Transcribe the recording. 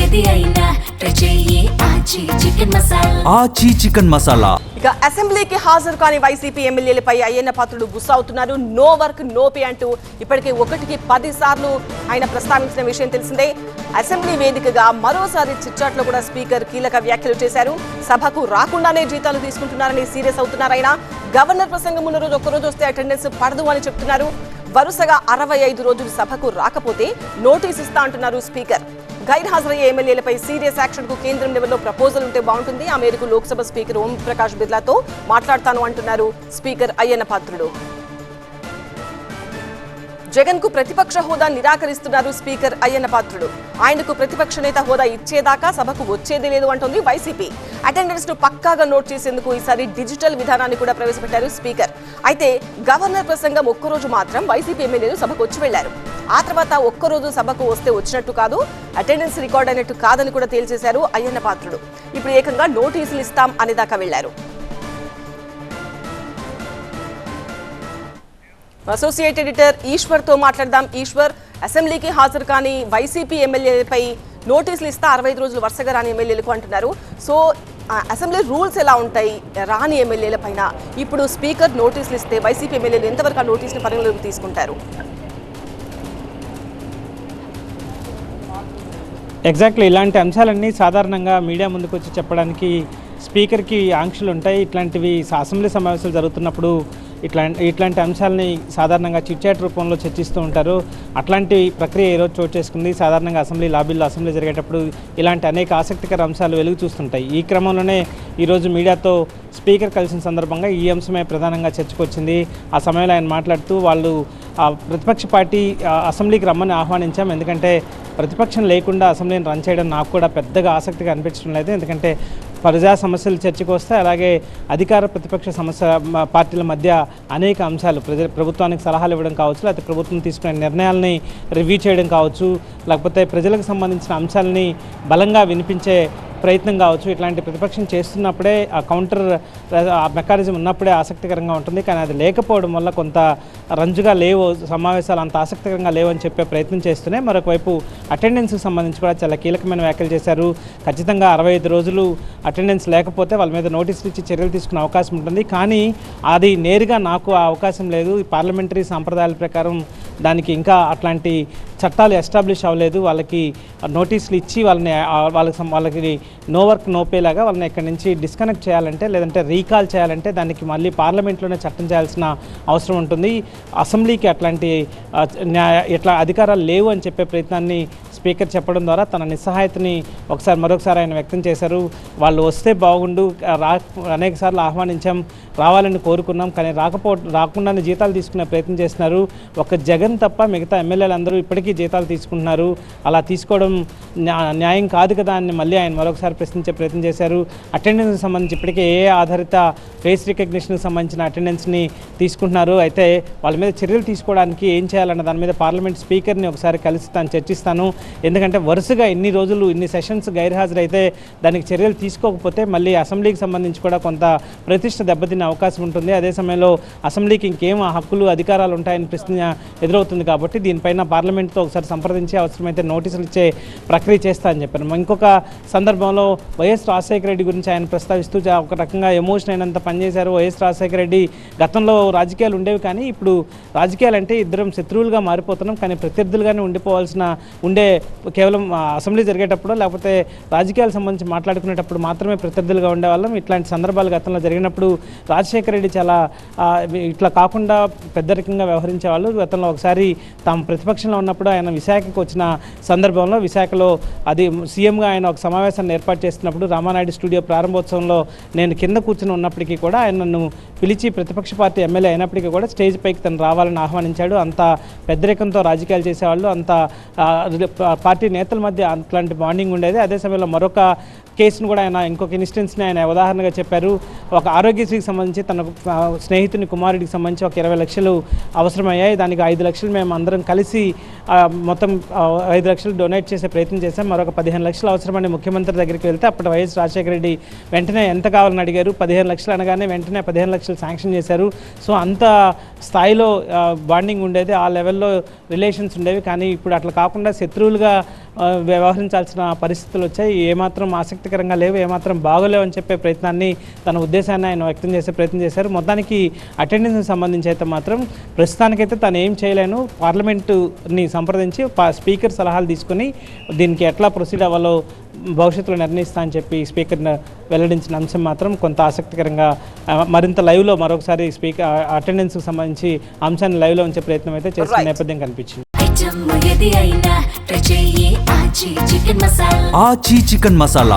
ఏది అయినా చెయ్యి ఆచి చికెన్ మసాలా. ఆచి చికెన్ మసాలా. ఇక అసెంబ్లీకి హాజరు కాని వైసీపీ ఎమ్మెల్యేలపై అయ్యన్న పాత్రుడు గుస్సా అవుతున్నారు. నో వర్క్ నో పే అంటూ ఇప్పటికే 1కి 10 సార్లు ఆయన ప్రస్తావించిన విషయం తెలిసిందే. అసెంబ్లీ వేదికగా మరోసారి చిట్చాట్లో కూడా స్పీకర్ కీలక వ్యాఖ్యలు చేశారు. సభకు రాకుండానే జీతాలు తీసుకుంటున్నారని సీరియస్ అవుతున్నారు ఆయన. గవర్నర్ ప్రసంగం ఉన్న రోజు ఒక్కరోజు వస్తే అటెండెన్స్ పడదు అని చెప్తున్నారు. వరుసగా 65 రోజులు సభకు రాకపోతే నోటీస్ ఇస్తా అంటున్నారు స్పీకర్. గైర్హాజరయ్యే ఎమ్మెల్యేలపై సీరియస్ యాక్షన్ కు కేంద్రం లెవెల్లో ప్రపోజల్ ఉంటే బాగుంటుంది. ఆ మేరకు లోక్సభ స్పీకర్ ఓం ప్రకాష్ బిర్లాతో మాట్లాడతాను అంటున్నారు స్పీకర్ అయ్యన్న పాత్రుడు. జగన్ కు ప్రతిపక్ష హోదా నిరాకరిస్తున్నారు స్పీకర్ అయ్యన్న పాత్రుడు. ఆయనకు ప్రతిపక్ష నేత హోదా ఇచ్చేదాకా సభకు వచ్చేదే లేదు అంటోంది వైసీపీ. అటెండెన్స్ ను పక్కాగా నోట్ చేసేందుకు ఈసారి డిజిటల్ విధానాన్ని కూడా ప్రవేశపెట్టారు స్పీకర్. అయితే గవర్నర్ ప్రసంగం ఒక్కరోజు మాత్రం వైసీపీ ఎమ్మెల్యేలు సభకు వచ్చి వెళ్లారు. ఆ తర్వాత ఒక్కరోజు సభకు వస్తే వచ్చినట్టు కాదు, అటెండెన్స్ రికార్డ్ అయినట్టు కాదని కూడా తేల్చేశారు అయ్యన్న పాత్రుడు. ఇప్పుడు ఏకంగా నోటీసులు ఇస్తాం అనేదాకా వెళ్లారు. అసోసియేట్ ఎడిటర్ ఈశ్వర్ తో మాట్లాడదాం. ఈశ్వర్, అసెంబ్లీకి హాజరు కాని వైసీపీ ఎమ్మెల్యేలపై నోటీసులు ఇస్తా 65 రోజులు వరుసగా రాని ఎమ్మెల్యేలకు అంటున్నారు. సో అసెంబ్లీ రూల్స్ ఎలా ఉంటాయి రాని ఎమ్మెల్యేల పైన? ఇప్పుడు స్పీకర్ నోటీసులు ఇస్తే వైసీపీ ఎమ్మెల్యేలు ఎంతవరకు ఆ నోటీసుని పరిగణలోకి తీసుకుంటారు? ఎగ్జాక్ట్లీ ఇలాంటి అంశాలన్నీ సాధారణంగా మీడియా ముందుకు వచ్చి చెప్పడానికి స్పీకర్కి ఆంక్షలు ఉంటాయి. ఇట్లాంటివి అసెంబ్లీ సమావేశాలు జరుగుతున్నప్పుడు ఇట్లాంటి అంశాలని సాధారణంగా చిట్చాట్ రూపంలో చర్చిస్తూ ఉంటారు. అట్లాంటి ప్రక్రియ ఈరోజు చోటు చేసుకుంది. సాధారణంగా అసెంబ్లీ లాబీల్లో అసెంబ్లీ జరిగేటప్పుడు ఇలాంటి అనేక ఆసక్తికర అంశాలు వెలుగు చూస్తుంటాయి. ఈ క్రమంలోనే ఈరోజు మీడియాతో స్పీకర్ కలిసిన సందర్భంగా ఈ అంశమే ప్రధానంగా చర్చకు వచ్చింది. ఆ సమయంలో ఆయన మాట్లాడుతూ వాళ్ళు ప్రతిపక్ష పార్టీ అసెంబ్లీకి రమ్మని ఆహ్వానించాం, ఎందుకంటే ప్రతిపక్షం లేకుండా అసెంబ్లీని రన్ చేయడం నాకు కూడా పెద్దగా ఆసక్తిగా అనిపించడం లేదు. ఎందుకంటే ప్రజా సమస్యలు చర్చకు వస్తే అలాగే అధికార ప్రతిపక్ష పార్టీల మధ్య అనేక అంశాలు ప్రభుత్వానికి సలహాలు ఇవ్వడం కావచ్చు, లేకపోతే ప్రభుత్వం తీసుకునే నిర్ణయాలని రివ్యూ చేయడం కావచ్చు, లేకపోతే ప్రజలకు సంబంధించిన అంశాలని బలంగా వినిపించే ప్రయత్నం కావచ్చు, ఇట్లాంటి ప్రతిపక్షం చేస్తున్నప్పుడే ఆ కౌంటర్ మెకానిజం ఉన్నప్పుడే ఆసక్తికరంగా ఉంటుంది. కానీ అది లేకపోవడం వల్ల కొంత రంజుగా లేవు సమావేశాలు, అంత ఆసక్తికరంగా లేవని చెప్పే ప్రయత్నం చేస్తూనే మరొక వైపు అటెండెన్స్కి సంబంధించి కూడా చాలా కీలకమైన వ్యాఖ్యలు చేశారు. ఖచ్చితంగా 65 రోజులు అటెండెన్స్ లేకపోతే వాళ్ళ మీద నోటీసులు ఇచ్చి చర్యలు తీసుకునే అవకాశం ఉంటుంది. కానీ అది నేరుగా నాకు ఆ అవకాశం లేదు. పార్లమెంటరీ సాంప్రదాయాల ప్రకారం దానికి ఇంకా అట్లాంటి చట్టాలు ఎస్టాబ్లిష్ అవ్వలేదు. వాళ్ళకి నోటీసులు ఇచ్చి వాళ్ళకి నో వర్క్ నో పే లాగా వాళ్ళని ఇక్కడి నుంచి డిస్కనెక్ట్ చేయాలంటే, లేదంటే రీకాల్ చేయాలంటే దానికి మళ్ళీ పార్లమెంట్లోనే చట్టం చేయాల్సిన అవసరం ఉంటుంది. అసెంబ్లీకి అట్లాంటి ఇట్లా అధికారాలు లేవు అని చెప్పే ప్రయత్నాన్ని స్పీకర్ చెప్పడం ద్వారా తన నిస్సహాయతని మరొకసారి ఆయన వ్యక్తం చేశారు. వాళ్ళు వస్తే బాగుండు, అనేక సార్లు ఆహ్వానించాం, రావాలని కోరుకున్నాం, కానీ రాకుండానే జీతాలు తీసుకునే ప్రయత్నం చేస్తున్నారు. ఒక జగన్ తప్ప మిగతా ఎమ్మెల్యేలందరూ ఇప్పటికీ జీతాలు తీసుకుంటున్నారు. అలా తీసుకోవడం న్యాయం కాదు కదా అని మళ్ళీ ఆయన మరొకసారి ప్రశ్నించే ప్రయత్నం చేశారు. అటెండెన్స్కి సంబంధించి ఇప్పటికే ఆధారిత ఫేస్ రికగ్నిషన్కి సంబంధించిన అటెండెన్స్ని తీసుకుంటున్నారు. అయితే వాళ్ళ మీద చర్యలు తీసుకోవడానికి ఏం చేయాలన్న దాని మీద పార్లమెంట్ స్పీకర్ని ఒకసారి కలిసి తాను చర్చిస్తాను. ఎందుకంటే వరుసగా ఇన్ని రోజులు ఇన్ని సెషన్స్ గైర్హాజరైతే దానికి చర్యలు తీసుకోకపోతే మళ్ళీ అసెంబ్లీకి సంబంధించి కూడా కొంత ప్రతిష్ట దెబ్బతినే అవకాశం ఉంటుంది. అదే సమయంలో అసెంబ్లీకి ఇంకేం హక్కులు అధికారాలు ఉంటాయని ప్రశ్న ఎదురవుతుంది. కాబట్టి దీనిపైన పార్లమెంట్తో ఒకసారి సంప్రదించి అవసరమైతే నోటీసులు ఇచ్చే ప్రక్రియ చేస్తా అని చెప్పారు. ఇంకొక సందర్భంలో వైఎస్ రాజశేఖర రెడ్డి గురించి ఆయన ప్రస్తావిస్తూ ఒక రకంగా ఎమోషన్ అయినంత పనిచేశారు. వైఎస్ రాజశేఖర రెడ్డి గతంలో రాజకీయాలు ఉండేవి, కానీ ఇప్పుడు రాజకీయాలు అంటే ఇద్దరం శత్రువులుగా మారిపోతున్నాం, కానీ ప్రత్యర్థులుగానే ఉండే కేవలం అసెంబ్లీ జరిగేటప్పుడు లేకపోతే రాజకీయాలకు సంబంధించి మాట్లాడుకునేటప్పుడు మాత్రమే ప్రత్యర్థులుగా ఉండేవాళ్ళం. ఇట్లాంటి సందర్భాలు గతంలో జరిగినప్పుడు రాజశేఖర రెడ్డి చాలా ఇట్లా కాకుండా పెద్దరికంగా వ్యవహరించేవాళ్ళు. గతంలో ఒకసారి తాము ప్రతిపక్షంలో ఉన్నప్పుడు ఆయన విశాఖకు వచ్చిన సందర్భంలో విశాఖలో అది సీఎంగా ఆయన ఒక సమావేశాన్ని ఏర్పాటు చేస్తున్నప్పుడు రామానాయుడు స్టూడియో ప్రారంభోత్సవంలో నేను కింద కూర్చుని ఉన్నప్పటికీ కూడా ఆయన నన్ను పిలిచి ప్రతిపక్ష పార్టీ ఎమ్మెల్యే అయినప్పటికీ కూడా స్టేజ్ పైకి తను రావాలని ఆహ్వానించాడు. అంత పెద్దరికంతో రాజకీయాలు చేసేవాళ్ళు, అంత పార్టీ నేతల మధ్య అట్లాంటి బాండింగ్ ఉండేది. అదే సమయంలో మరొక కేసును కూడా ఆయన ఇంకొక ఇన్స్టెన్స్ని ఆయన ఉదాహరణగా చెప్పారు. ఒక ఆరోగ్యశ్రీకి సంబంధించి తన స్నేహితుని కుమారుడికి సంబంధించి ఒక 20 లక్షలు అవసరమయ్యాయి. దానికి 5 లక్షలు మేము అందరం కలిసి మొత్తం 5 లక్షలు డొనేట్ చేసే ప్రయత్నం చేశాం. మరొక 15 లక్షలు అవసరమని ముఖ్యమంత్రి దగ్గరికి వెళ్తే అప్పుడు వైఎస్ రాజశేఖర రెడ్డి వెంటనే ఎంత కావాలని అడిగారు. 15 లక్షలు అనగానే వెంటనే 15 లక్షలు శాంక్షన్ చేశారు. సో అంత స్థాయిలో బాండింగ్ ఉండేది, ఆ లెవెల్లో రిలేషన్స్ ఉండేవి. కానీ ఇప్పుడు అట్లా కాకుండా శత్రువులుగా వ్యవహరించాల్సిన పరిస్థితులు వచ్చాయి. ఏమాత్రం ఆసక్తికరంగా లేవు, ఏమాత్రం బాగోలేవు అని చెప్పే ప్రయత్నాన్ని, తన ఉద్దేశాన్ని ఆయన వ్యక్తం చేసే ప్రయత్నం చేశారు. మొత్తానికి అటెండెన్స్కి సంబంధించి అయితే మాత్రం ప్రస్తుతానికైతే తను ఏం చేయలేను, పార్లమెంటుని సంప్రదించి స్పీకర్ సలహాలు తీసుకుని దీనికి ఎట్లా ప్రొసీడ్ అవ్వాలో భవిష్యత్తులో నిర్ణయిస్తా అని చెప్పి స్పీకర్ వెల్లడించిన అంశం మాత్రం కొంత ఆసక్తికరంగా మరింత లైవ్లో మరొకసారి స్పీకర్ అటెండెన్స్కి సంబంధించి అంశాన్ని లైవ్లో ఉంచే ప్రయత్నం అయితే చేసిన నేపథ్యం కనిపించింది. ఐటమ్ ఏది అయినా ట్రై చెయ్యి ఆచి చికెన్ మసాలా. ఆచి చికెన్ మసాలా